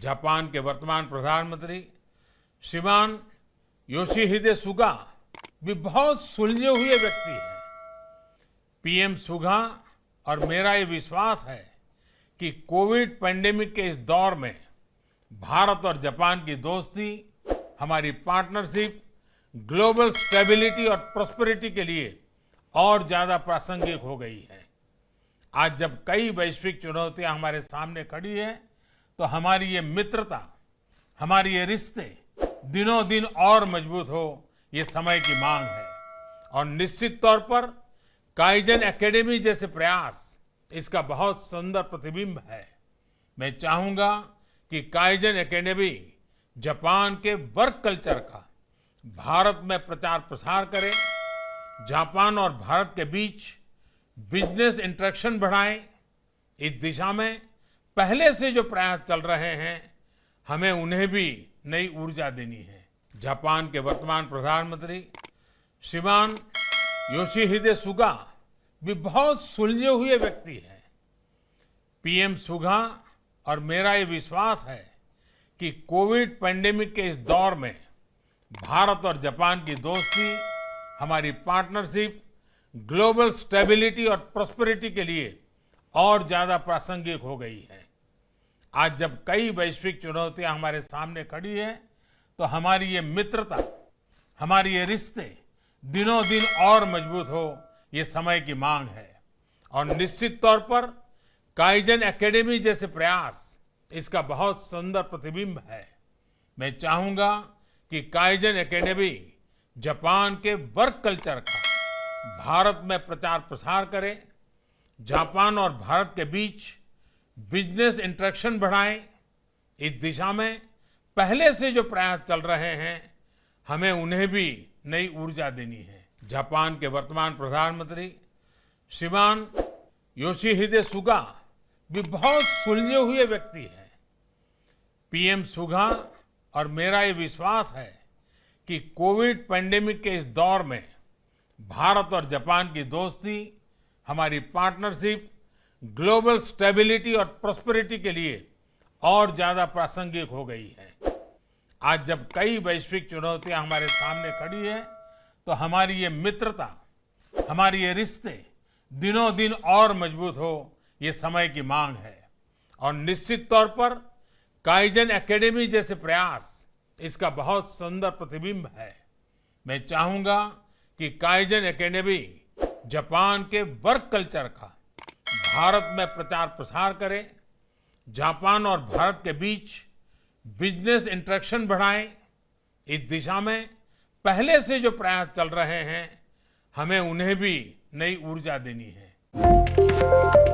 Japan के वर्तमान प्रधानमंत्री श्रीमान योशिहिदे सुगा भी बहुत सुलझे हुए व्यक्ति हैं। पीएम सुगा और मेरा ये विश्वास है कि कोविड पैंडेमिक के इस दौर में भारत और जापान की दोस्ती, हमारी पार्टनरशिप ग्लोबल स्टेबिलिटी और प्रॉस्पेरिटी के लिए और ज्यादा प्रासंगिक हो गई है। आज जब कई वैश्विक चुनौतियां हमारे सामने खड़ी है, तो हमारी ये मित्रता, हमारे ये रिश्ते दिनों दिन और मजबूत हो, ये समय की मांग है। और निश्चित तौर पर काइजन एकेडमी जैसे प्रयास इसका बहुत सुंदर प्रतिबिंब है। मैं चाहूंगा कि काइजन एकेडमी जापान के वर्क कल्चर का भारत में प्रचार प्रसार करे, जापान और भारत के बीच बिजनेस इंटरेक्शन बढ़ाए। इस दिशा में पहले से जो प्रयास चल रहे हैं, हमें उन्हें भी नई ऊर्जा देनी है। जापान के वर्तमान प्रधानमंत्री श्रीमान योशिहिदे सुगा भी बहुत सुलझे हुए व्यक्ति हैं। पीएम सुगा और मेरा ये विश्वास है कि कोविड पैंडेमिक के इस दौर में भारत और जापान की दोस्ती, हमारी पार्टनरशिप ग्लोबल स्टेबिलिटी और प्रॉस्पेरिटी के लिए और ज्यादा प्रासंगिक हो गई है। आज जब कई वैश्विक चुनौतियां हमारे सामने खड़ी है, तो हमारी ये मित्रता, हमारी ये रिश्ते दिनों दिन और मजबूत हो, ये समय की मांग है। और निश्चित तौर पर काइजन एकेडमी जैसे प्रयास इसका बहुत सुंदर प्रतिबिंब है। मैं चाहूंगा कि काइजन एकेडमी जापान के वर्क कल्चर का भारत में प्रचार प्रसार करे, जापान और भारत के बीच बिजनेस इंटरेक्शन बढ़ाए। इस दिशा में पहले से जो प्रयास चल रहे हैं, हमें उन्हें भी नई ऊर्जा देनी है। जापान के वर्तमान प्रधानमंत्री श्रीमान योशिहिदे सुगा भी बहुत सुलझे हुए व्यक्ति हैं। पीएम सुगा और मेरा ये विश्वास है कि कोविड पैंडेमिक के इस दौर में भारत और जापान की दोस्ती, हमारी पार्टनरशिप ग्लोबल स्टेबिलिटी और प्रॉस्पेरिटी के लिए और ज्यादा प्रासंगिक हो गई है। आज जब कई वैश्विक चुनौतियां हमारे सामने खड़ी है, तो हमारी ये मित्रता, हमारी ये रिश्ते दिनों दिन और मजबूत हो, ये समय की मांग है। और निश्चित तौर पर काइजन एकेडमी जैसे प्रयास इसका बहुत सुंदर प्रतिबिंब है। मैं चाहूंगा कि काइजन एकेडमी जापान के वर्क कल्चर का भारत में प्रचार प्रसार करे, जापान और भारत के बीच बिजनेस इंटरेक्शन बढ़ाए। इस दिशा में पहले से जो प्रयास चल रहे हैं, हमें उन्हें भी नई ऊर्जा देनी है।